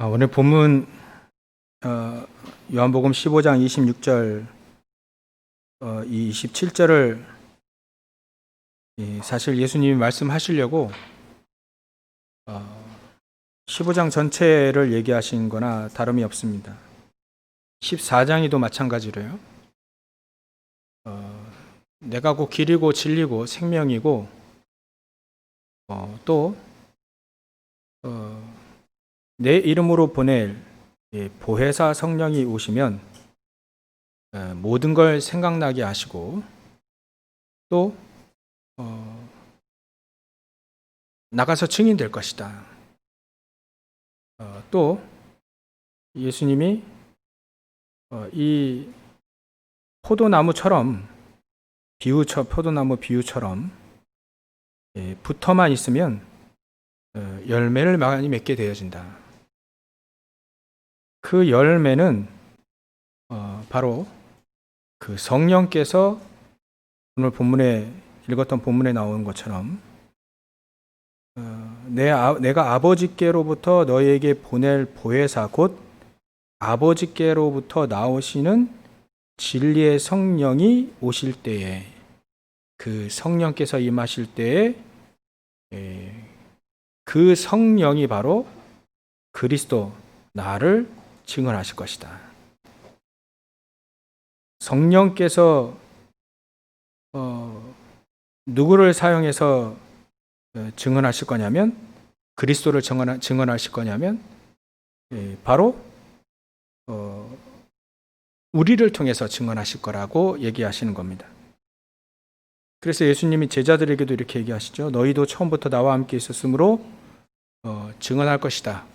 오늘 본문 요한복음 15장 26절 27절을 사실 예수님이 말씀하시려고 15장 전체를 얘기하신 거나 다름이 없습니다. 14장이도 마찬가지로요. 내가 곧 길이고 진리고 생명이고 또 내 이름으로 보낼 보혜사 성령이 오시면 모든 걸 생각나게 하시고 또 나가서 증인될 것이다. 또 예수님이 이 포도나무처럼 포도나무 비유처럼 붙어만 있으면 열매를 많이 맺게 되어진다. 그 열매는 바로 그 성령께서 오늘 본문에 읽었던 본문에 나오는 것처럼 내가 아버지께로부터 너희에게 보낼 보혜사 곧 아버지께로부터 나오시는 진리의 성령이 오실 때에 그 성령께서 임하실 때에 그 성령이 바로 그리스도 나를 증언하실 것이다. 성령께서 누구를 사용해서 증언하실 거냐면 그리스도를 증언하실 거냐면 바로 우리를 통해서 증언하실 거라고 얘기하시는 겁니다. 그래서 예수님이 제자들에게도 이렇게 얘기하시죠. 너희도 처음부터 나와 함께 있었으므로 증언할 것이다.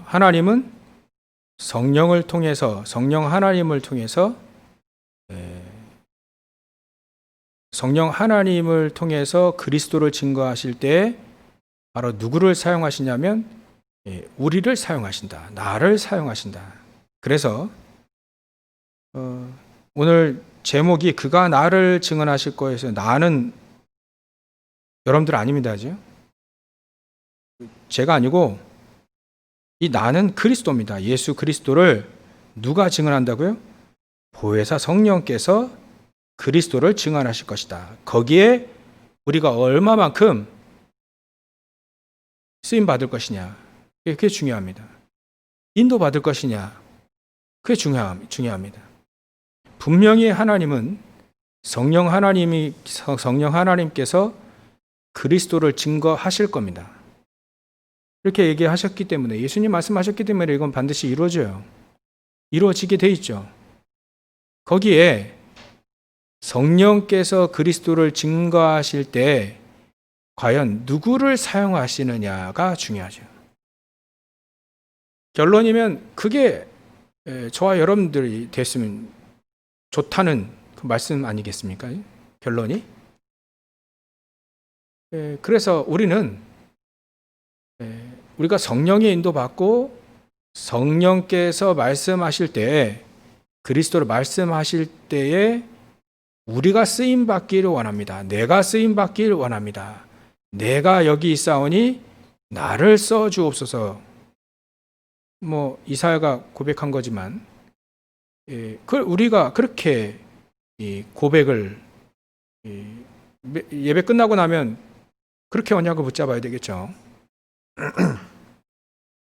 하나님은 성령 하나님을 통해서 그리스도를 증거하실 때 바로 누구를 사용하시냐면 우리를 사용하신다. 나를 사용하신다. 그래서 오늘 제목이 그가 나를 증언하실 거에서 나는 여러분들 아닙니다. 제가 아니고 이 나는 그리스도입니다. 예수 그리스도를 누가 증언한다고요? 보혜사 성령께서 그리스도를 증언하실 것이다. 거기에 우리가 얼마만큼 쓰임 받을 것이냐, 그게 중요합니다. 인도받을 것이냐, 그게 중요합니다. 분명히 하나님은 성령 하나님께서 그리스도를 증거하실 겁니다. 이렇게 얘기하셨기 때문에 예수님 말씀하셨기 때문에 이건 반드시 이루어져요. 이루어지게 돼 있죠. 거기에 성령께서 그리스도를 증거하실 때 과연 누구를 사용하시느냐가 중요하죠. 결론이면 그게 저와 여러분들이 됐으면 좋다는 그 말씀 아니겠습니까? 결론이. 그래서 우리가 성령의 인도받고 성령께서 말씀하실 때에 그리스도를 말씀하실 때에 우리가 쓰임받기를 원합니다. 내가 쓰임받기를 원합니다. 내가 여기 있사오니 나를 써주옵소서. 이사야가 고백한 거지만 그걸 우리가 그렇게 고백을 예배 끝나고 나면 그렇게 언약을 붙잡아야 되겠죠.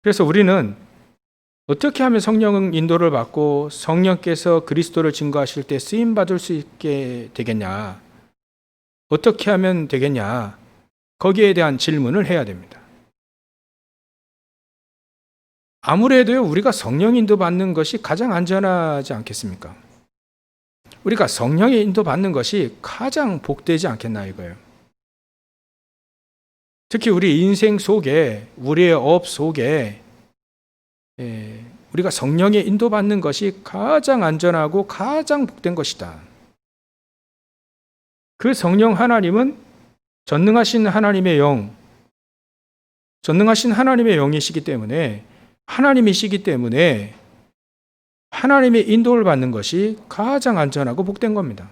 그래서 우리는 어떻게 하면 성령 인도를 받고 성령께서 그리스도를 증거하실 때 쓰임 받을 수 있게 되겠냐? 어떻게 하면 되겠냐? 거기에 대한 질문을 해야 됩니다. 아무래도 우리가 성령 인도 받는 것이 가장 안전하지 않겠습니까? 우리가 성령의 인도 받는 것이 가장 복되지 않겠나 이거예요. 특히 우리 인생 속에, 우리의 업 속에 우리가 성령의 인도받는 것이 가장 안전하고 가장 복된 것이다. 그 성령 하나님은 전능하신 하나님의 영이시기 때문에 하나님이시기 때문에 하나님의 인도를 받는 것이 가장 안전하고 복된 겁니다.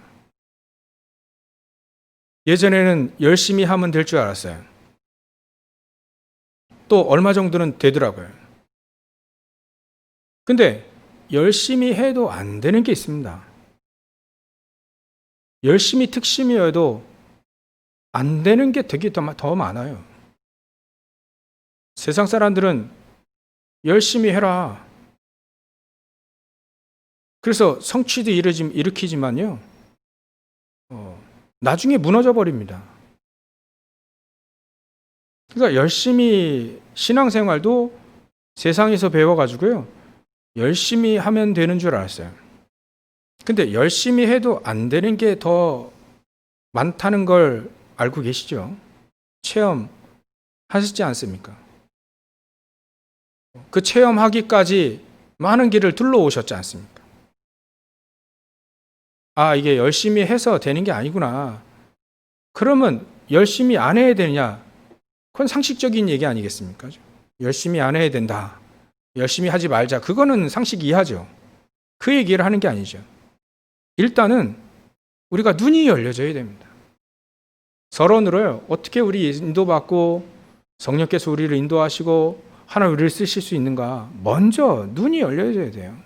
예전에는 열심히 하면 될 줄 알았어요. 또 얼마 정도는 되더라고요. 근데 열심히 해도 안 되는 게 있습니다. 열심히 특심이어도 안 되는 게 되게 더 많아요. 세상 사람들은 열심히 해라. 그래서 성취도 일으키지만요. 나중에 무너져 버립니다. 그러니까 열심히 신앙생활도 세상에서 배워가지고요. 열심히 하면 되는 줄 알았어요. 근데 열심히 해도 안 되는 게 더 많다는 걸 알고 계시죠? 체험하셨지 않습니까? 그 체험하기까지 많은 길을 둘러오셨지 않습니까? 아, 이게 열심히 해서 되는 게 아니구나. 그러면 열심히 안 해야 되느냐? 그건 상식적인 얘기 아니겠습니까? 열심히 안 해야 된다. 열심히 하지 말자. 그거는 상식 이하죠. 그 얘기를 하는 게 아니죠. 일단은 우리가 눈이 열려져야 됩니다. 서론으로요. 어떻게 우리 인도받고 성령께서 우리를 인도하시고 하나님 우리를 쓰실 수 있는가? 먼저 눈이 열려져야 돼요.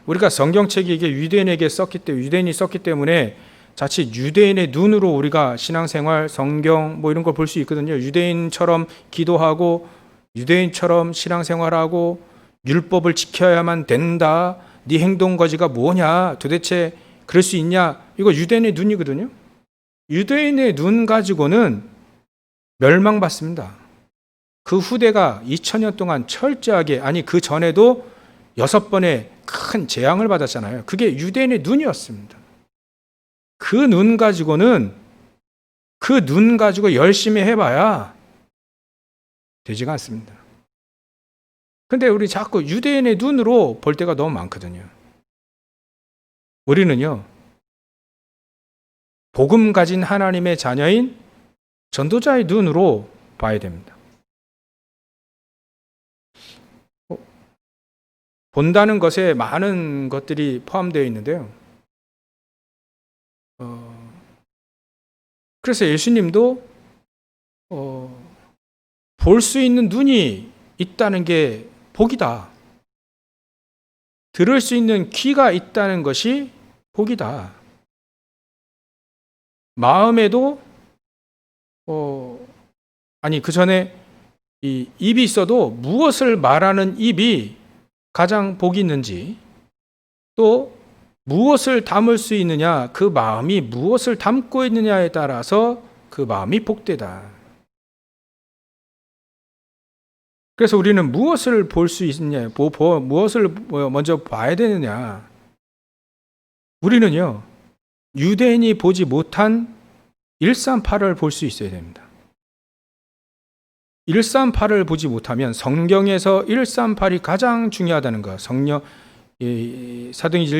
우리가 성경책이 이게 유대인이 썼기 때문에 자칫 유대인의 눈으로 우리가 신앙생활, 성경 뭐 이런 걸 볼 수 있거든요. 유대인처럼 기도하고 유대인처럼 신앙생활하고 율법을 지켜야만 된다. 네 행동 거지가 뭐냐? 도대체 그럴 수 있냐? 이거 유대인의 눈이거든요. 유대인의 눈 가지고는 멸망받습니다. 그 후대가 2000년 동안 철저하게, 아니 그 전에도 6번의 큰 재앙을 받았잖아요. 그게 유대인의 눈이었습니다. 그 눈 가지고는 그 눈 가지고 열심히 해봐야 되지가 않습니다. 근데 우리 자꾸 유대인의 눈으로 볼 때가 너무 많거든요. 우리는요, 복음 가진 하나님의 자녀인 전도자의 눈으로 봐야 됩니다. 본다는 것에 많은 것들이 포함되어 있는데요. 그래서 예수님도 볼 수 있는 눈이 있다는 게 복이다. 들을 수 있는 귀가 있다는 것이 복이다. 마음에도 그 전에 이 입이 있어도 무엇을 말하는 입이 가장 복이 있는지, 또 무엇을 담을 수 있느냐, 그 마음이 무엇을 담고 있느냐에 따라서 그 마음이 복되다. 그래서 우리는 무엇을 볼 수 있느냐, 무엇을 먼저 봐야 되느냐. 우리는요, 유대인이 보지 못한 138을 볼 수 있어야 됩니다. 138을 보지 못하면 성경에서 138이 가장 중요하다는 것. 사도행전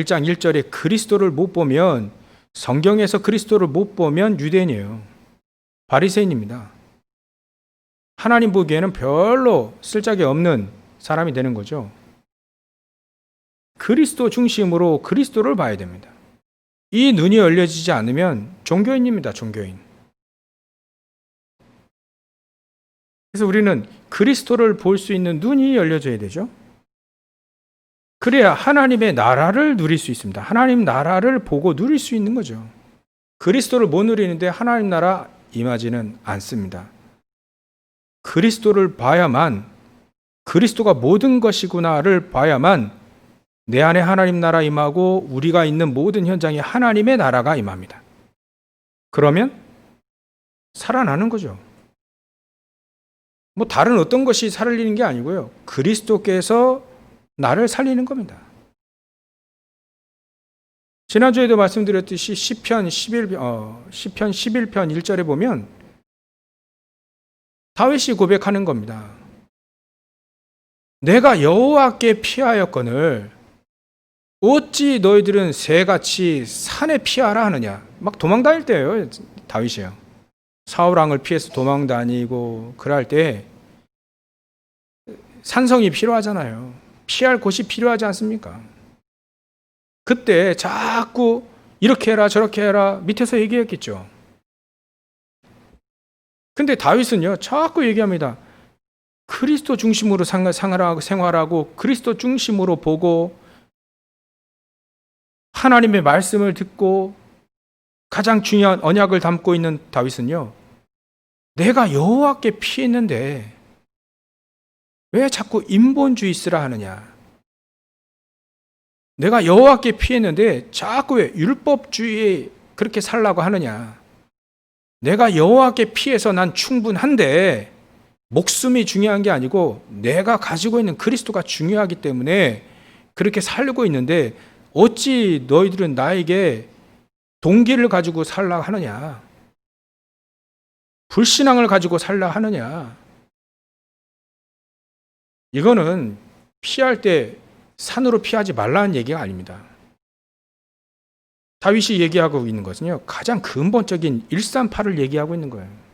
1장 1절에 그리스도를 못 보면, 성경에서 그리스도를 못 보면 유대인이에요. 바리새인입니다. 하나님 보기에는 별로 쓸데기 없는 사람이 되는 거죠. 그리스도 중심으로 그리스도를 봐야 됩니다. 이 눈이 열려지지 않으면 종교인입니다. 종교인. 그래서 우리는 그리스도를 볼 수 있는 눈이 열려져야 되죠. 그래야 하나님의 나라를 누릴 수 있습니다. 하나님 나라를 보고 누릴 수 있는 거죠. 그리스도를 못 누리는데 하나님 나라 임하지는 않습니다. 그리스도를 봐야만, 그리스도가 모든 것이구나를 봐야만 내 안에 하나님 나라 임하고 우리가 있는 모든 현장에 하나님의 나라가 임합니다. 그러면 살아나는 거죠. 뭐 다른 어떤 것이 살리는 게 아니고요. 그리스도께서 나를 살리는 겁니다. 지난주에도 말씀드렸듯이 시편 11편 1절에 보면 다윗이 고백하는 겁니다. 내가 여호와께 피하였거늘 어찌 너희들은 새같이 산에 피하라 하느냐. 막 도망다닐 때예요, 다윗이요. 사울 왕을 피해서 도망다니고 그럴 때 산성이 필요하잖아요. 피할 곳이 필요하지 않습니까? 그때 자꾸 이렇게 해라 저렇게 해라 밑에서 얘기했겠죠. 근데 다윗은요, 자꾸 얘기합니다. 그리스도 중심으로 생활하고 그리스도 중심으로 보고 하나님의 말씀을 듣고 가장 중요한 언약을 담고 있는 다윗은요, 내가 여호와께 피했는데 왜 자꾸 인본주의 쓰라 하느냐? 내가 여호와께 피했는데 자꾸 왜 율법주의에 그렇게 살라고 하느냐? 내가 여호와께 피해서 난 충분한데 목숨이 중요한 게 아니고 내가 가지고 있는 그리스도가 중요하기 때문에 그렇게 살고 있는데 어찌 너희들은 나에게 동기를 가지고 살라 하느냐? 불신앙을 가지고 살라 하느냐? 이거는 피할 때 산으로 피하지 말라는 얘기가 아닙니다. 다윗이 얘기하고 있는 것은요, 가장 근본적인 138을 얘기하고 있는 거예요.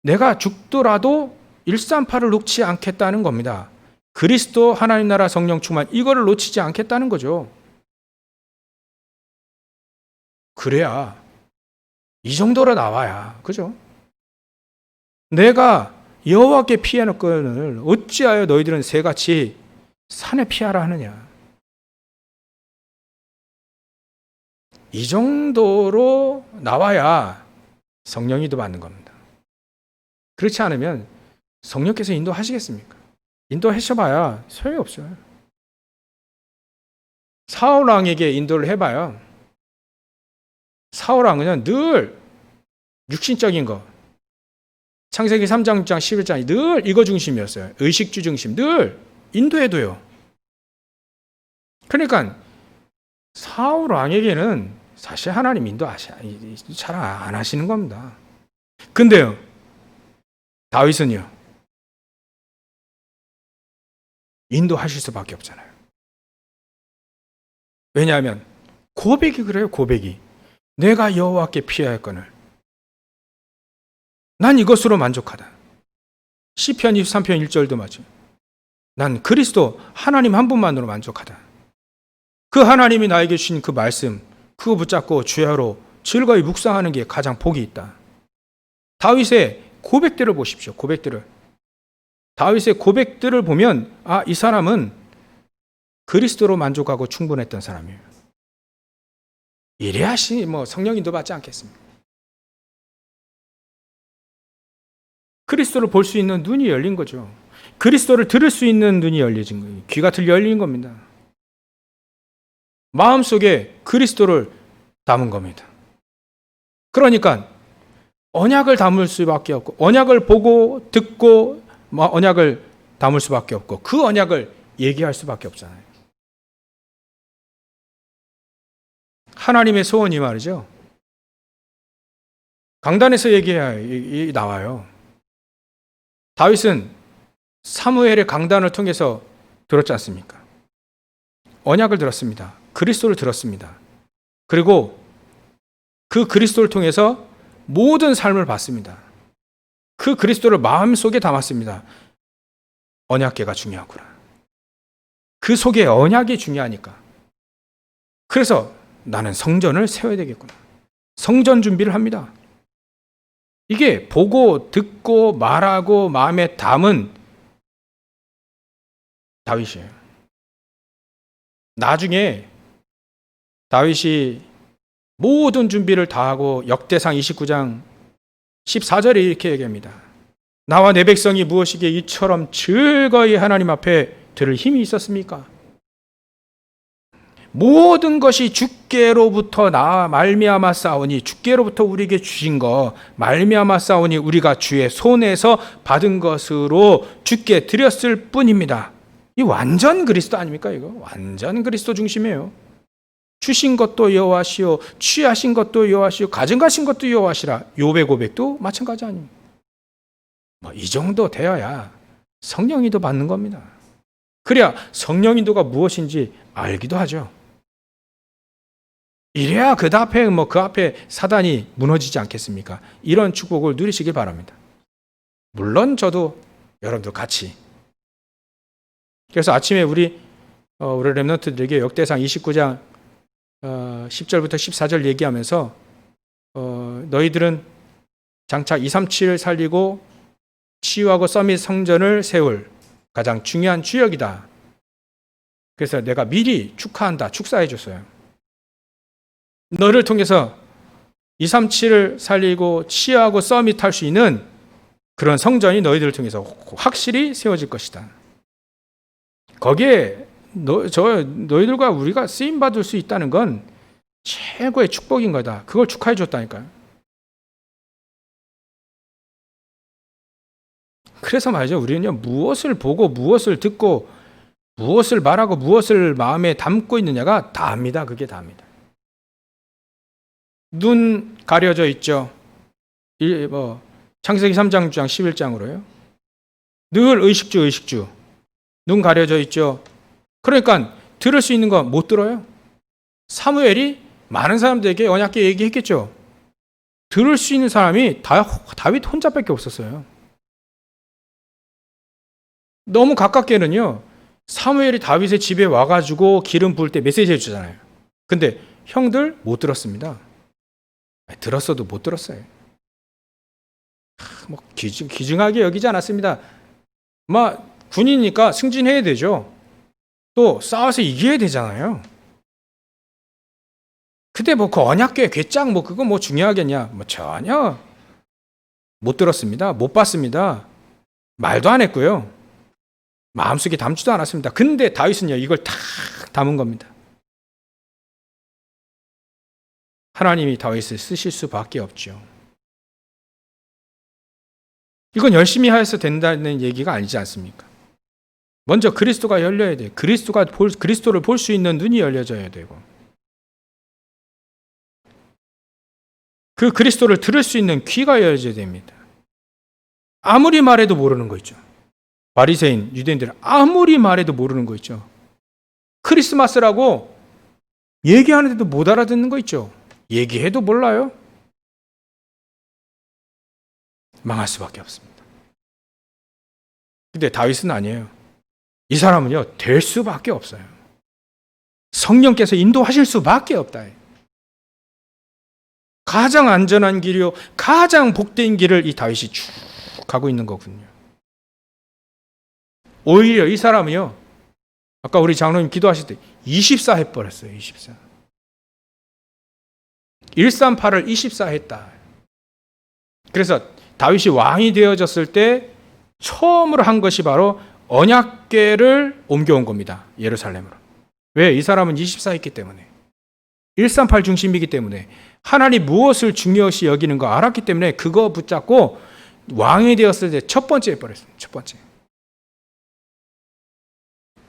내가 죽더라도 138을 놓지 않겠다는 겁니다. 그리스도, 하나님 나라, 성령 충만, 이거를 놓치지 않겠다는 거죠. 그래야 이 정도로 나와야, 그죠? 내가 여호와께 피해놓거늘 어찌하여 너희들은 새같이 산에 피하라 하느냐? 이 정도로 나와야 성령이도 받는 겁니다. 그렇지 않으면 성령께서 인도하시겠습니까? 인도하셔봐야 소용이 없어요. 사울 왕에게 인도를 해봐요. 사울 왕은 늘 육신적인 거, 창세기 3장, 6장, 11장이 늘 이거 중심이었어요. 의식주 중심, 늘 인도해도요. 그러니까 사울 왕에게는 사실 하나님 인도 잘 안 하시는 겁니다. 근데요, 다윗은요, 인도하실 수밖에 없잖아요. 왜냐하면 고백이 그래요. 고백이 내가 여호와께 피해야 할거늘 난 이것으로 만족하다. 시편 23편 1절도 맞아요. 난 그리스도 하나님 한 분만으로 만족하다. 그 하나님이 나에게 주신 그 말씀, 그거 붙잡고 주야로 즐거이 묵상하는 게 가장 복이 있다. 다윗의 고백들을 보십시오. 고백들을. 다윗의 고백들을 보면 이 사람은 그리스도로 만족하고 충분했던 사람이에요. 이래야 성령 인도 받지 않겠습니까? 그리스도를 볼 수 있는 눈이 열린 거죠. 그리스도를 들을 수 있는 눈이 열려진 거예요. 귀가 열린 겁니다. 마음속에 그리스도를 담은 겁니다. 그러니까 언약을 담을 수밖에 없고, 언약을 보고 듣고 언약을 담을 수밖에 없고, 그 언약을 얘기할 수밖에 없잖아요. 하나님의 소원이 말이죠, 강단에서 얘기해야 나와요. 다윗은 사무엘의 강단을 통해서 들었지 않습니까? 언약을 들었습니다. 그리스도를 들었습니다. 그리고 그 그리스도를 통해서 모든 삶을 봤습니다. 그 그리스도를 마음속에 담았습니다. 언약궤가 중요하구나. 그 속에 언약이 중요하니까. 그래서 나는 성전을 세워야 되겠구나. 성전 준비를 합니다. 이게 보고 듣고 말하고 마음에 담은 다윗이에요. 나중에 다윗이 모든 준비를 다 하고 역대상 29장 14절에 이렇게 얘기합니다. 나와 내 백성이 무엇이기에 이처럼 즐거이 하나님 앞에 들을 힘이 있었습니까? 모든 것이 주께로부터 말미암아 싸우니, 주께로부터 우리에게 주신 거 말미암아 싸우니 우리가 주의 손에서 받은 것으로 주께 드렸을 뿐입니다. 이 완전 그리스도 아닙니까? 이거 완전 그리스도 중심이에요. 주신 것도 여호와시오, 취하신 것도 여호와시오, 가져가신 것도 여호와시라. 욥의 고백도 마찬가지 아닙니까? 이 정도 되어야 성령인도 받는 겁니다. 그래야 성령인도가 무엇인지 알기도 하죠. 이래야 그 앞에 사단이 무너지지 않겠습니까? 이런 축복을 누리시길 바랍니다. 물론 저도 여러분들 같이. 그래서 아침에 우리 렘넌트들에게 역대상 29장 10절부터 14절 얘기하면서 너희들은 장차 237을 살리고 치유하고 서밋 성전을 세울 가장 중요한 주역이다. 그래서 내가 미리 축하한다. 축사해 줬어요. 너를 통해서 237을 살리고 치유하고 서밋할 수 있는 그런 성전이 너희들을 통해서 확실히 세워질 것이다. 거기에 너희들과 우리가 쓰임받을 수 있다는 건 최고의 축복인 거다. 그걸 축하해 줬다니까요. 그래서 말이죠. 우리는요, 무엇을 보고 무엇을 듣고 무엇을 말하고 무엇을 마음에 담고 있느냐가 다입니다. 그게 다입니다. 눈 가려져 있죠. 창세기 3장 11장으로요. 늘 의식주. 눈 가려져 있죠. 그러니까 들을 수 있는 건 못 들어요. 사무엘이 많은 사람들에게 언약궤 얘기했겠죠. 들을 수 있는 사람이 다윗 혼자밖에 없었어요. 너무 가깝게는요, 사무엘이 다윗의 집에 와가지고 기름 부을 때 메시지 해주잖아요. 근데 형들 못 들었습니다. 들었어도 못 들었어요. 기증하게 여기지 않았습니다. 군이니까 승진해야 되죠. 또 싸워서 이겨야 되잖아요. 근데 그 언약궤 궤장 그거 중요하겠냐? 전혀 못 들었습니다. 못 봤습니다. 말도 안 했고요. 마음속에 담지도 않았습니다. 근데 다윗은요, 이걸 다 담은 겁니다. 하나님이 다윗을 쓰실 수밖에 없죠. 이건 열심히 해서 된다는 얘기가 아니지 않습니까? 먼저 그리스도가 열려야 돼요. 그리스도를 볼 수 있는 눈이 열려져야 되고, 그 그리스도를 들을 수 있는 귀가 열려져야 됩니다. 아무리 말해도 모르는 거 있죠. 바리새인 유대인들은 아무리 말해도 모르는 거 있죠. 크리스마스라고 얘기하는데도 못 알아듣는 거 있죠. 얘기해도 몰라요. 망할 수밖에 없습니다. 근데 다윗은 아니에요. 이 사람은요, 될 수밖에 없어요. 성령께서 인도하실 수밖에 없다. 가장 안전한 길이요, 가장 복된 길을 이 다윗이 쭉 가고 있는 거군요. 오히려 이 사람은요, 아까 우리 장로님 기도하실 때 24 해버렸어요. 24. 138을 24 했다. 그래서 다윗이 왕이 되어졌을 때 처음으로 한 것이 바로 언약궤를 옮겨온 겁니다. 예루살렘으로. 왜? 이 사람은 24 했기 때문에. 138 중심이기 때문에 하나님 무엇을 중요시 여기는가 알았기 때문에 그거 붙잡고 왕이 되었을 때 첫 번째 해버렸어요. 첫 번째.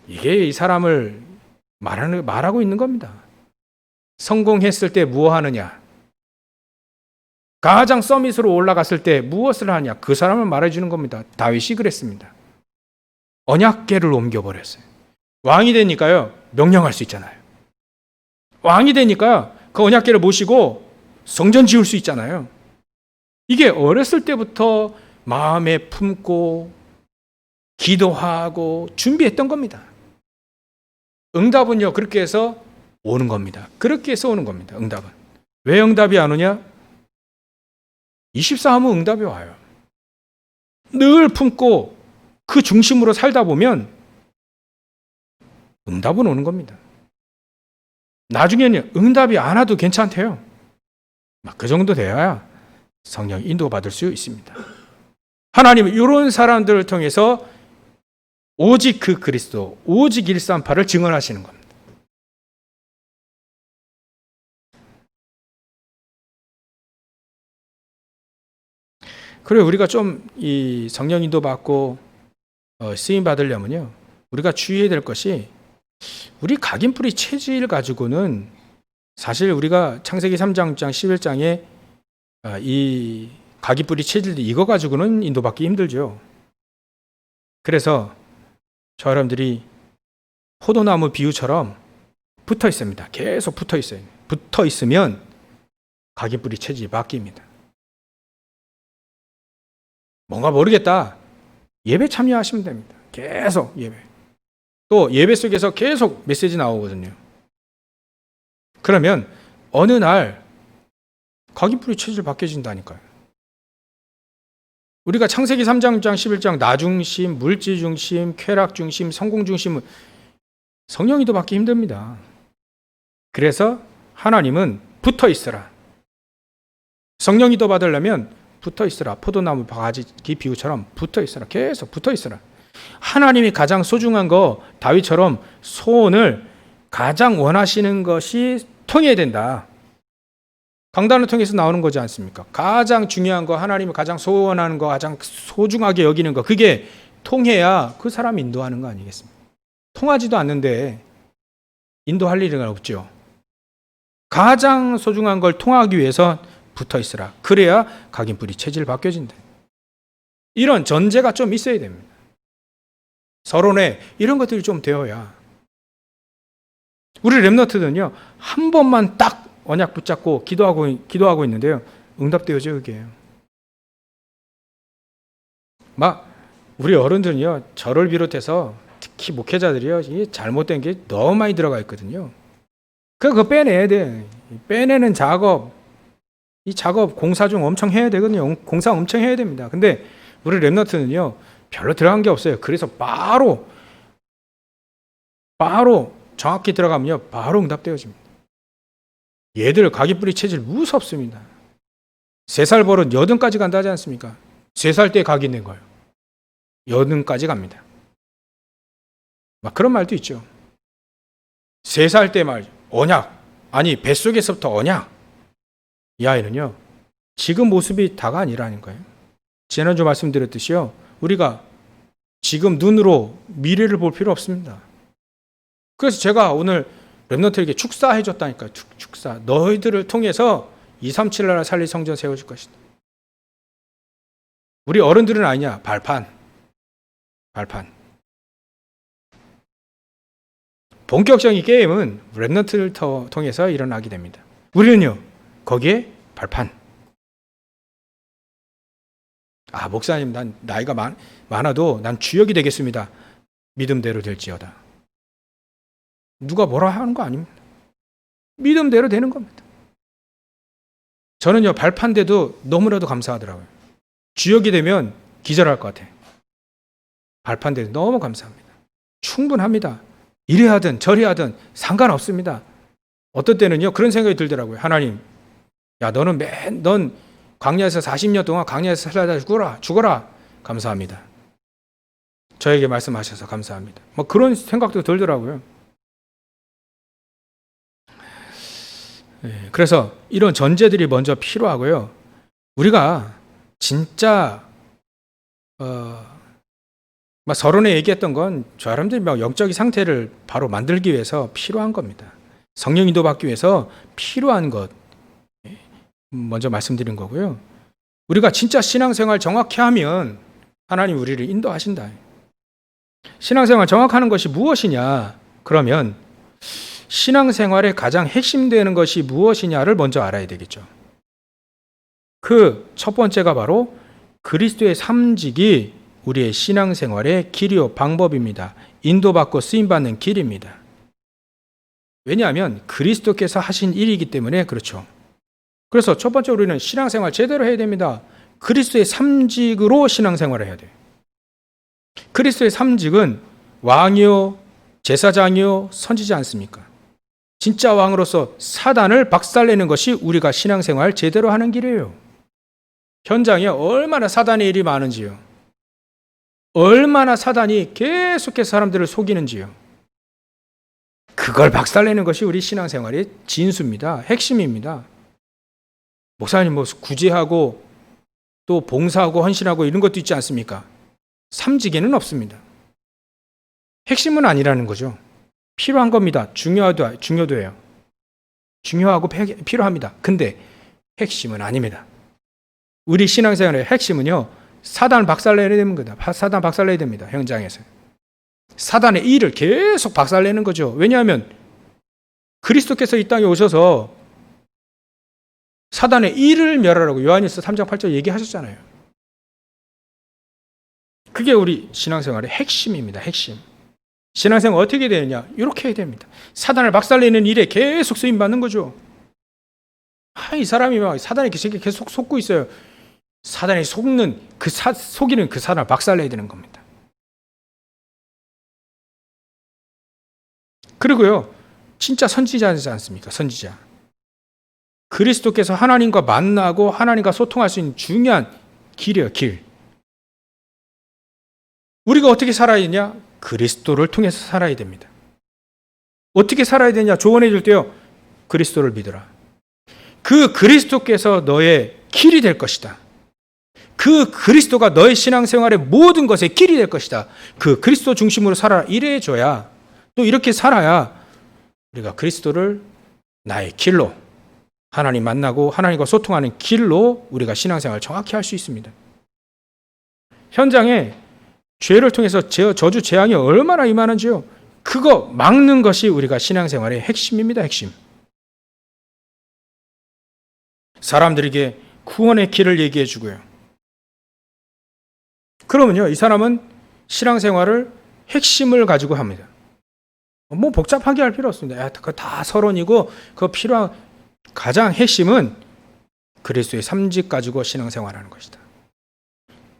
이게 이 사람을 말하고 있는 겁니다. 성공했을 때 무엇 하느냐? 가장 서밋으로 올라갔을 때 무엇을 하냐? 그 사람을 말해주는 겁니다. 다윗이 그랬습니다. 언약궤를 옮겨버렸어요. 왕이 되니까요, 명령할 수 있잖아요. 왕이 되니까 그 언약궤를 모시고 성전 지을 수 있잖아요. 이게 어렸을 때부터 마음에 품고 기도하고 준비했던 겁니다. 응답은요, 그렇게 해서 오는 겁니다. 그렇게 해서 오는 겁니다. 응답은. 왜 응답이 안 오냐? 24 하면 응답이 와요. 늘 품고 그 중심으로 살다 보면 응답은 오는 겁니다. 나중에는 응답이 안 와도 괜찮대요. 그 정도 되어야 성령 인도받을 수 있습니다. 하나님은 이런 사람들을 통해서 오직 그 그리스도, 오직 138을 증언하시는 겁니다. 그래, 우리가 좀 이 성령 인도 받고 쓰임 받으려면요, 우리가 주의해야 될 것이, 우리 각인뿌리 체질 가지고는 사실 우리가 창세기 3장 11장에 이 각인뿌리 체질 이거 가지고는 인도받기 힘들죠. 그래서 여러분들이 포도나무 비유처럼 붙어 있습니다. 계속 붙어 있어요. 붙어 있으면 각인뿌리 체질이 바뀝니다. 뭔가 모르겠다. 예배 참여하시면 됩니다. 계속 예배. 또 예배 속에서 계속 메시지 나오거든요. 그러면 어느 날 각인뿌리 체질 바뀌어진다니까요. 우리가 창세기 3장, 6장, 11장 나 중심, 물질 중심, 쾌락 중심, 성공 중심은 성령이도 받기 힘듭니다. 그래서 하나님은 붙어 있으라. 성령이도 받으려면 붙어 있으라. 포도나무 바가지 비유처럼 붙어 있으라. 계속 붙어 있으라. 하나님이 가장 소중한 거 다윗처럼 소원을 가장 원하시는 것이 통해야 된다. 강단을 통해서 나오는 거지 않습니까? 가장 중요한 거, 하나님이 가장 소원하는 거, 가장 소중하게 여기는 거, 그게 통해야 그 사람 인도하는 거 아니겠습니까? 통하지도 않는데 인도할 일은 없죠. 가장 소중한 걸 통하기 위해서 붙어 있으라. 그래야 각인뿌리 체질 바뀌어진다. 이런 전제가 좀 있어야 됩니다. 서론에 이런 것들이 좀 되어야. 우리 렘넌트는요, 한 번만 딱 언약 붙잡고 기도하고 있는데요, 응답되어져요, 그게. 우리 어른들은요, 저를 비롯해서 특히 목회자들이요, 이 잘못된 게 너무 많이 들어가 있거든요. 그거 빼내야 돼. 빼내는 작업, 이 작업 공사 중 엄청 해야 되거든요. 공사 엄청 해야 됩니다. 근데 우리 렘넌트는요, 별로 들어간 게 없어요. 그래서 바로 정확히 들어가면요, 바로 응답되어집니다. 얘들 각인뿌리 체질 무섭습니다. 3살 버릇 80까지 간다 하지 않습니까? 3살 때 각인된 거예요. 80까지 갑니다. 그런 말도 있죠. 3살 때 말, 언약, 아니 뱃속에서부터 언약. 이 아이는요, 지금 모습이 다가 아니라는 거예요. 지난주 말씀드렸듯이요, 우리가 지금 눈으로 미래를 볼 필요 없습니다. 그래서 제가 오늘 렘넌트에게 축사해 줬다니까요. 축사. 너희들을 통해서 237 나라 살릴 성전 세워줄 것이다. 우리 어른들은 아니냐. 발판. 본격적인 게임은 렘넌트를 통해서 일어나게 됩니다. 우리는요, 거기에 발판. 목사님, 난 나이가 많아도 난 주역이 되겠습니다. 믿음대로 될지어다. 누가 뭐라 하는 거 아닙니다. 믿음대로 되는 겁니다. 저는요, 발판돼도 너무나도 감사하더라고요. 주역이 되면 기절할 것 같아요. 발판돼도 너무 감사합니다. 충분합니다. 이래 하든 저래 하든 상관없습니다. 어떤 때는요, 그런 생각이 들더라고요. 하나님, 야, 넌 광야에서 40년 동안 광야에서 살다 죽어라. 감사합니다. 저에게 말씀하셔서 감사합니다. 그런 생각도 들더라고요. 그래서 이런 전제들이 먼저 필요하고요. 우리가 진짜 서론에 얘기했던 건 저 사람들이 영적인 상태를 바로 만들기 위해서 필요한 겁니다. 성령 인도 받기 위해서 필요한 것 먼저 말씀드린 거고요. 우리가 진짜 신앙생활 정확히 하면 하나님 우리를 인도하신다. 신앙생활 정확하는 것이 무엇이냐? 그러면 신앙생활의 가장 핵심되는 것이 무엇이냐를 먼저 알아야 되겠죠. 그 첫 번째가 바로 그리스도의 삶직이 우리의 신앙생활의 길이요 방법입니다. 인도받고 쓰임받는 길입니다. 왜냐하면 그리스도께서 하신 일이기 때문에 그렇죠. 그래서 첫 번째 우리는 신앙생활 제대로 해야 됩니다. 그리스도의 삶직으로 신앙생활을 해야 돼요. 그리스도의 삶직은 왕이요, 제사장이요, 선지자 않습니까? 진짜 왕으로서 사단을 박살내는 것이 우리가 신앙생활 제대로 하는 길이에요. 현장에 얼마나 사단의 일이 많은지요. 얼마나 사단이 계속해서 사람들을 속이는지요. 그걸 박살내는 것이 우리 신앙생활의 진수입니다. 핵심입니다. 목사님 구제하고 또 봉사하고 헌신하고 이런 것도 있지 않습니까? 삼직에는 없습니다. 핵심은 아니라는 거죠. 필요한 겁니다. 중요도 해요. 중요하고 필요합니다. 근데 핵심은 아닙니다. 우리 신앙생활의 핵심은요, 사단을 박살내야 됩니다. 사단 박살내야 됩니다. 현장에서. 사단의 일을 계속 박살내는 거죠. 왜냐하면 그리스도께서 이 땅에 오셔서 사단의 일을 멸하라고 요한일서 3장 8절 얘기하셨잖아요. 그게 우리 신앙생활의 핵심입니다. 핵심. 신앙생활 어떻게 되느냐? 이렇게 해야 됩니다. 사단을 박살내는 일에 계속 쓰임받는 거죠. 이 사람이 사단에 계속 속고 있어요. 사단이 속이는 그 사단을 박살내야 되는 겁니다. 그리고요, 진짜 선지자이지 않습니까? 선지자. 그리스도께서 하나님과 만나고 하나님과 소통할 수 있는 중요한 길이에요, 길. 우리가 어떻게 살아야 되냐? 그리스도를 통해서 살아야 됩니다. 어떻게 살아야 되냐? 조언해 줄 때요, 그리스도를 믿어라. 그 그리스도께서 너의 길이 될 것이다. 그 그리스도가 너의 신앙생활의 모든 것의 길이 될 것이다. 그 그리스도 중심으로 살아라. 이래 줘야, 또 이렇게 살아야 우리가 그리스도를 나의 길로, 하나님 만나고 하나님과 소통하는 길로 우리가 신앙생활을 정확히 할 수 있습니다. 현장에 죄를 통해서 저주 재앙이 얼마나 임하는지요. 그거 막는 것이 우리가 신앙생활의 핵심입니다. 핵심. 사람들에게 구원의 길을 얘기해 주고요. 그러면요, 이 사람은 신앙생활을 핵심을 가지고 합니다. 뭐 복잡하게 할 필요 없습니다. 그거 다 서론이고, 그 필요한 가장 핵심은 그리스도의 삼직 가지고 신앙생활하는 것이다.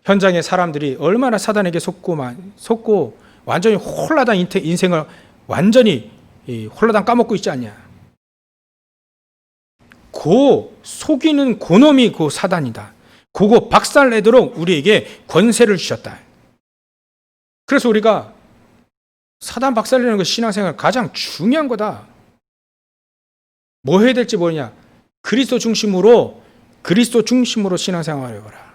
현장의 사람들이 얼마나 사단에게 속고 완전히 홀라당 인생을 완전히 홀라당 까먹고 있지 않냐. 속이는 고놈이 그 사단이다. 그거 박살내도록 우리에게 권세를 주셨다. 그래서 우리가 사단 박살내는 것이 신앙생활 가장 중요한 거다. 뭐 해야 될지 모르냐. 그리스도 중심으로 신앙생활을 해봐라.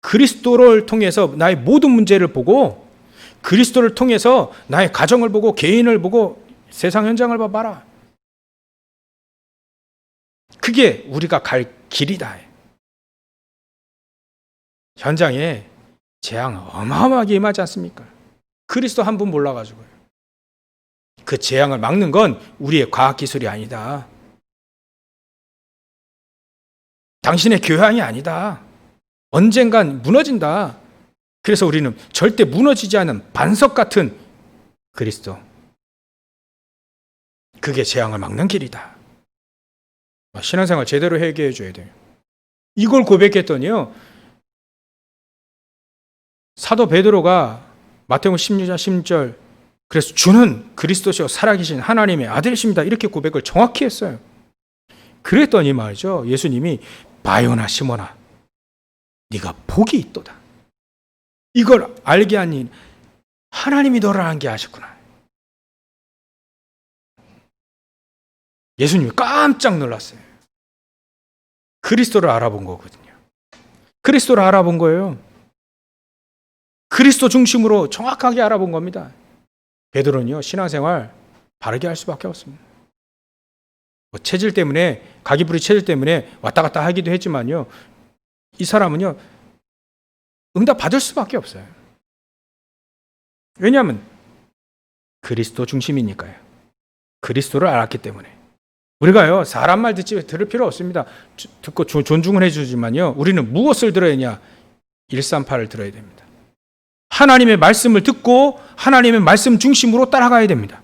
그리스도를 통해서 나의 모든 문제를 보고, 그리스도를 통해서 나의 가정을 보고, 개인을 보고, 세상 현장을 봐봐라. 그게 우리가 갈 길이다. 현장에 재앙 어마어마하게 임하지 않습니까? 그리스도 한 분 몰라가지고요. 그 재앙을 막는 건 우리의 과학기술이 아니다. 당신의 교양이 아니다. 언젠간 무너진다. 그래서 우리는 절대 무너지지 않은 반석 같은 그리스도. 그게 재앙을 막는 길이다. 신앙생활 제대로 회개해 줘야 돼요. 이걸 고백했더니요, 사도 베드로가 마태복음 16장 10절, 그래서 주는 그리스도시요 살아계신 하나님의 아들이십니다, 이렇게 고백을 정확히 했어요. 그랬더니 말이죠, 예수님이 바요나 시몬아, 네가 복이 있도다. 이걸 알게 하니 하나님이 너를 알게 하셨구나. 예수님이 깜짝 놀랐어요. 그리스도를 알아본 거거든요. 그리스도를 알아본 거예요. 그리스도 중심으로 정확하게 알아본 겁니다. 베드로는요, 신앙생활 바르게 할 수밖에 없습니다. 체질 때문에, 가기부리 체질 때문에 왔다 갔다 하기도 했지만요, 이 사람은요, 응답 받을 수밖에 없어요. 왜냐하면 그리스도 중심이니까요. 그리스도를 알았기 때문에. 우리가요, 사람 말 들을 필요 없습니다. 듣고 존중을 해주지만요, 우리는 무엇을 들어야 하냐? 138을 들어야 됩니다. 하나님의 말씀을 듣고 하나님의 말씀 중심으로 따라가야 됩니다.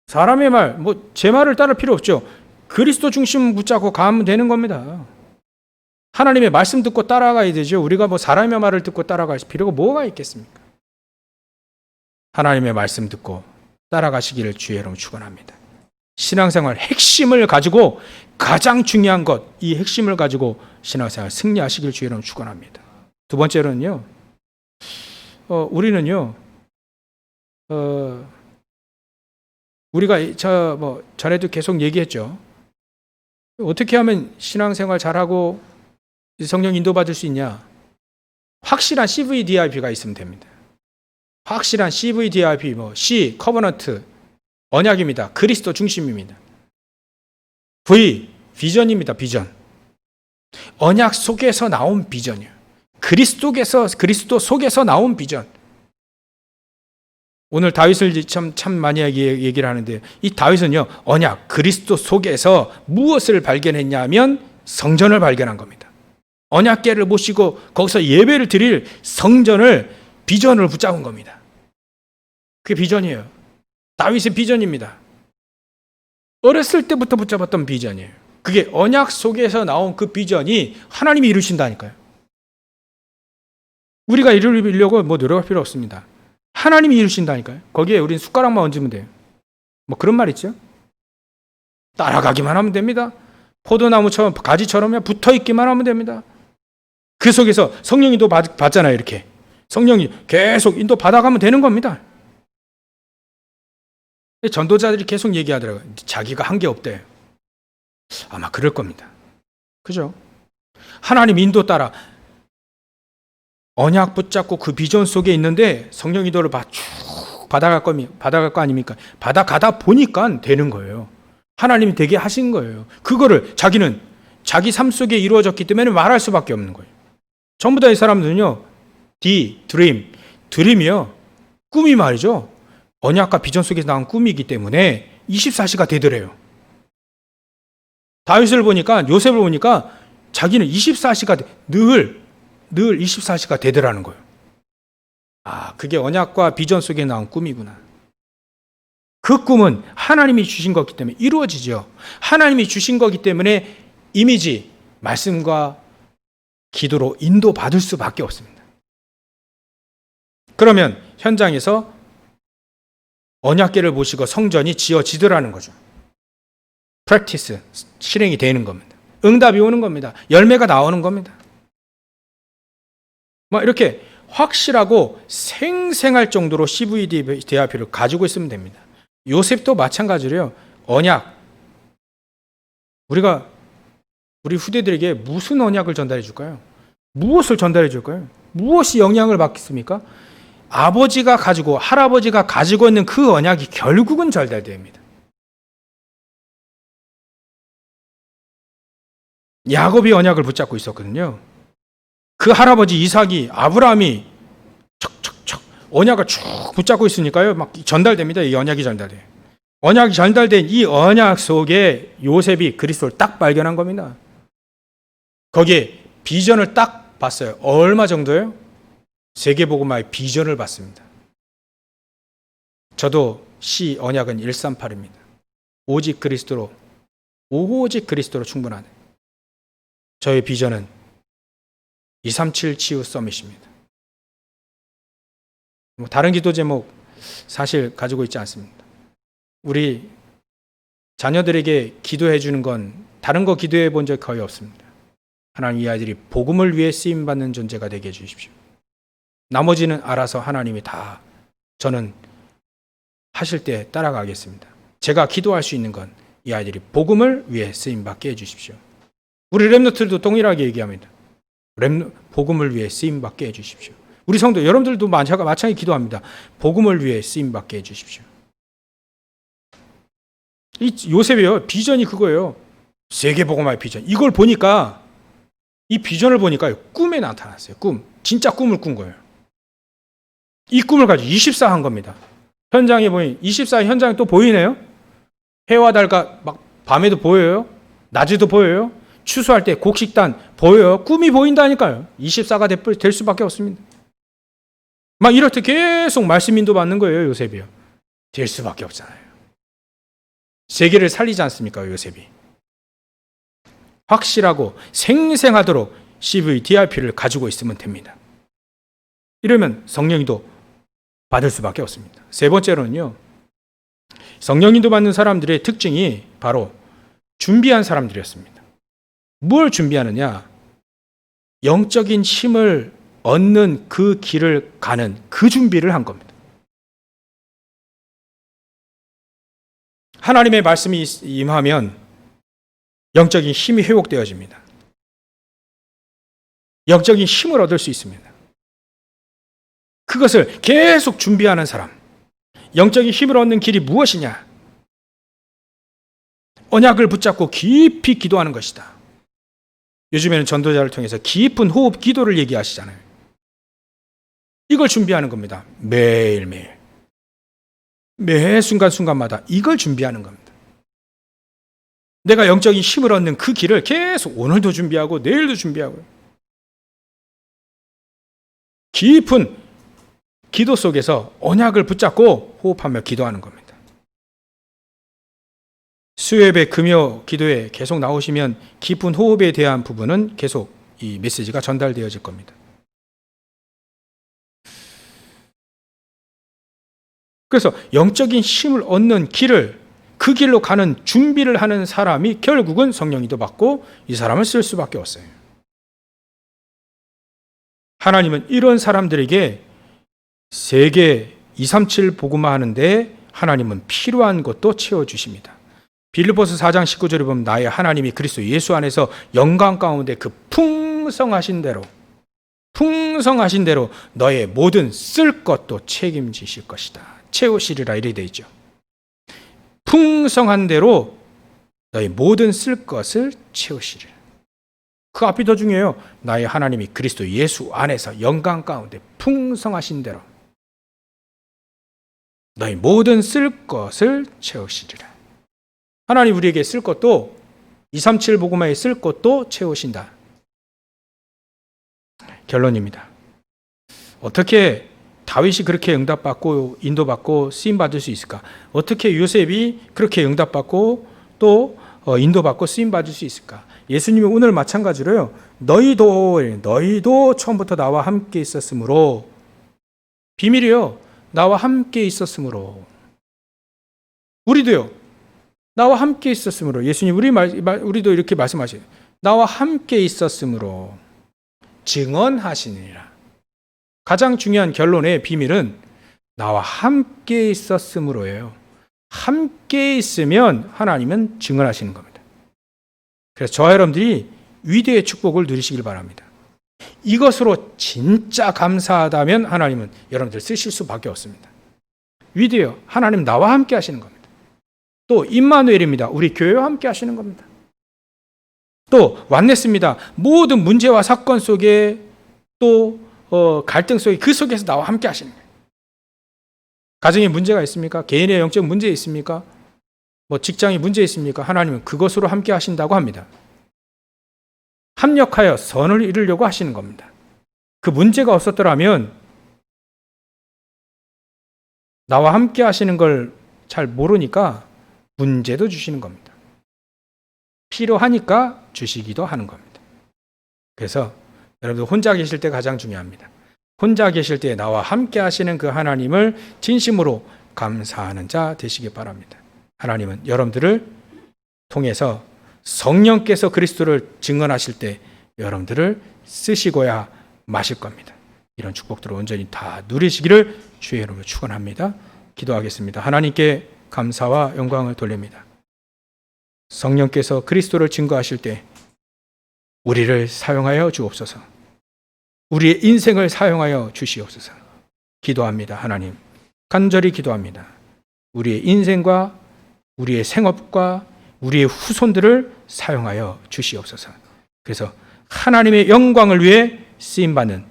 사람의 말, 제 말을 따를 필요 없죠. 그리스도 중심 붙잡고 가면 되는 겁니다. 하나님의 말씀 듣고 따라가야 되죠. 우리가 사람의 말을 듣고 따라갈 필요가 뭐가 있겠습니까? 하나님의 말씀 듣고 따라가시기를 주의 이름으로 축원합니다. 신앙생활 핵심을 가지고, 가장 중요한 것, 이 핵심을 가지고 신앙생활 승리하시기를 주의 이름으로 축원합니다. 두 번째로는요, 우리는요, 우리가 전에도 계속 얘기했죠. 어떻게 하면 신앙생활 잘하고 성령 인도받을 수 있냐? 확실한 CVDIP가 있으면 됩니다. 확실한 CVDIP, C, 커버넌트, 언약입니다. 그리스도 중심입니다. V, 비전입니다. 비전. 언약 속에서 나온 비전이에요. 그리스도 속에서 나온 비전. 오늘 다윗을 참 많이 얘기를 하는데, 이 다윗은요, 언약, 그리스도 속에서 무엇을 발견했냐면 성전을 발견한 겁니다. 언약궤를 모시고 거기서 예배를 드릴 성전을, 비전을 붙잡은 겁니다. 그게 비전이에요. 다윗의 비전입니다. 어렸을 때부터 붙잡았던 비전이에요. 그게 언약 속에서 나온 그 비전이 하나님이 이루신다니까요. 우리가 이루려고 노력할 필요 없습니다. 하나님이 이루신다니까요. 거기에 우리는 숟가락만 얹으면 돼요. 그런 말 있죠? 따라가기만 하면 됩니다. 포도나무처럼 가지처럼 붙어 있기만 하면 됩니다. 그 속에서 성령 인도 받잖아요. 이렇게 성령이 계속 인도 받아가면 되는 겁니다. 전도자들이 계속 얘기하더라고요. 자기가 한 게 없대. 아마 그럴 겁니다. 그죠? 하나님 인도 따라 언약 붙잡고 그 비전 속에 있는데 성령 인도를 쭉 받아갈 거 아닙니까? 받아가다 보니까 되는 거예요. 하나님이 되게 하신 거예요. 그거를 자기는 자기 삶 속에 이루어졌기 때문에 말할 수밖에 없는 거예요. 전부 다 이 사람들은요, 드림이요. 꿈이 말이죠. 언약과 비전 속에서 나온 꿈이기 때문에 24시가 되더래요. 다윗을 보니까, 요셉을 보니까 자기는 24시가 늘 24시가 되더라는 거예요. 아, 그게 언약과 비전 속에 나온 꿈이구나. 그 꿈은 하나님이 주신 거기 때문에 이루어지죠. 하나님이 주신 거기 때문에 이미지, 말씀과 기도로 인도받을 수밖에 없습니다. 그러면 현장에서 언약궤를 모시고 성전이 지어지더라는 거죠. 프랙티스, 실행이 되는 겁니다. 응답이 오는 겁니다. 열매가 나오는 겁니다. 이렇게 확실하고 생생할 정도로 CVDIP를 가지고 있으면 됩니다. 요셉도 마찬가지로요. 언약. 우리 후대들에게 무슨 언약을 전달해 줄까요? 무엇을 전달해 줄까요? 무엇이 영향을 받겠습니까? 아버지가 가지고 할아버지가 가지고 있는 그 언약이 결국은 전달됩니다. 야곱이 언약을 붙잡고 있었거든요. 그 할아버지 이삭이 아브라함이 척척척 언약을 쭉 붙잡고 있으니까요. 막 전달됩니다. 이 언약이 전달돼요. 언약이 전달된 이 언약 속에 요셉이 그리스도를 딱 발견한 겁니다. 거기에 비전을 딱 봤어요. 얼마 정도요? 세계복음화의 비전을 봤습니다. 저도 언약은 138입니다. 오직 그리스도로 충분하네. 저의 비전은 237 치유 서밋입니다. 다른 기도 제목 사실 가지고 있지 않습니다. 우리 자녀들에게 기도해 주는 건 다른 거 기도해 본 적 거의 없습니다. 하나님 이 아이들이 복음을 위해 쓰임받는 존재가 되게 해 주십시오. 나머지는 알아서 하나님이 다 저는 하실 때 따라가겠습니다. 제가 기도할 수 있는 건 이 아이들이 복음을 위해 쓰임받게 해주십시오. 우리 렘넌트들도 동일하게 얘기합니다. 복음을 위해 쓰임받게 해주십시오. 우리 성도 여러분들도 마찬가지 기도합니다. 복음을 위해 쓰임받게 해주십시오. 이 요셉이요. 비전이 그거예요. 세계복음화의 비전. 이걸 보니까 이 비전을 보니까 꿈에 나타났어요. 진짜 꿈을 꾼 거예요. 이 꿈을 가지고 24 한 겁니다. 현장에 보니 24 현장에 또 보이네요. 해와 달과 막 밤에도 보여요. 낮에도 보여요. 추수할 때 곡식단 보여요. 꿈이 보인다니까요. 24가 될 수밖에 없습니다. 막 이럴 때 계속 말씀 인도 받는 거예요. 요셉이요. 될 수밖에 없잖아요. 세계를 살리지 않습니까? 요셉이. 확실하고 생생하도록 CVDIP를 가지고 있으면 됩니다. 이러면 성령인도 받을 수밖에 없습니다. 세 번째로는요. 성령인도 받는 사람들의 특징이 바로 준비한 사람들이었습니다. 뭘 준비하느냐? 영적인 힘을 얻는 그 길을 가는 그 준비를 한 겁니다. 하나님의 말씀이 임하면 영적인 힘이 회복되어집니다. 영적인 힘을 얻을 수 있습니다. 그것을 계속 준비하는 사람. 영적인 힘을 얻는 길이 무엇이냐? 언약을 붙잡고 깊이 기도하는 것이다. 요즘에는 전도자를 통해서 깊은 호흡 기도를 얘기하시잖아요. 이걸 준비하는 겁니다. 매일매일. 매 순간순간마다 이걸 준비하는 겁니다. 내가 영적인 힘을 얻는 그 길을 계속 오늘도 준비하고 내일도 준비하고 깊은 기도 속에서 언약을 붙잡고 호흡하며 기도하는 겁니다. 수요예배 금요 기도에 계속 나오시면 깊은 호흡에 대한 부분은 계속 이 메시지가 전달되어질 겁니다. 그래서 영적인 힘을 얻는 길을, 그 길로 가는 준비를 하는 사람이 결국은 성령인도 받고 이 사람을 쓸 수밖에 없어요. 하나님은 이런 사람들에게 세계 237 복음화 하는데 하나님은 필요한 것도 채워주십니다. 빌립보서 4장 19절에 보면 나의 하나님이 그리스도 예수 안에서 영광 가운데 그 풍성하신 대로 너의 모든 쓸 것도 책임지실 것이다. 채우시리라 이렇게 되어 있죠. 풍성한 대로 너의 모든 쓸 것을 채우시리라. 그 앞이 더 중요해요. 나의 하나님이 그리스도 예수 안에서 영광 가운데 풍성하신 대로 너희 모든 쓸 것을 채우시리라. 하나님 우리에게 쓸 것도 237 복음화에 쓸 것도 채우신다. 결론입니다. 어떻게 다윗이 그렇게 응답받고 인도받고 쓰임받을 수 있을까? 어떻게 요셉이 그렇게 응답받고 또 인도받고 쓰임받을 수 있을까? 예수님이 오늘 마찬가지로요. 너희도 처음부터 나와 함께 있었으므로, 비밀이요. 나와 함께 있었으므로. 우리도요. 나와 함께 있었으므로. 예수님 우리도 이렇게 말씀하셔요. 나와 함께 있었으므로 증언하시니라. 가장 중요한 결론의 비밀은 나와 함께 있었으므로예요. 함께 있으면 하나님은 증언하시는 겁니다. 그래서 저와 여러분들이 위대의 축복을 누리시길 바랍니다. 이것으로 진짜 감사하다면 하나님은 여러분들 쓰실 수밖에 없습니다. 위대해요. 하나님 나와 함께 하시는 겁니다. 또 임마누엘입니다. 우리 교회와 함께 하시는 겁니다. 또 완네스입니다. 모든 문제와 사건 속에 또 갈등 속에 그 속에서 나와 함께 하시는 거예요. 가정에 문제가 있습니까? 개인의 영적 문제 있습니까? 직장에 문제 있습니까? 하나님은 그것으로 함께 하신다고 합니다. 합력하여 선을 이루려고 하시는 겁니다. 그 문제가 없었더라면 나와 함께 하시는 걸 잘 모르니까 문제도 주시는 겁니다. 필요하니까 주시기도 하는 겁니다. 그래서 여러분들 혼자 계실 때 가장 중요합니다. 혼자 계실 때 나와 함께 하시는 그 하나님을 진심으로 감사하는 자 되시기 바랍니다. 하나님은 여러분들을 통해서 성령께서 그리스도를 증언하실 때 여러분들을 쓰시고야 마실 겁니다. 이런 축복들을 온전히 다 누리시기를 주의 이름으로 축원합니다. 기도하겠습니다. 하나님께 감사와 영광을 돌립니다. 성령께서 그리스도를 증거하실 때 우리를 사용하여 주옵소서. 우리의 인생을 사용하여 주시옵소서. 기도합니다. 하나님, 간절히 기도합니다. 우리의 인생과 우리의 생업과 우리의 후손들을 사용하여 주시옵소서. 그래서 하나님의 영광을 위해 쓰임받는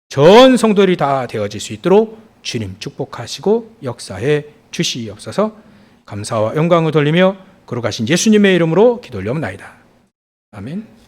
전 성도들이 다 되어질 수 있도록 주님 축복하시고 역사해 주시옵소서. 감사와 영광을 돌리며 거룩하신 예수님의 이름으로 기도 올려옵나이다. 아멘.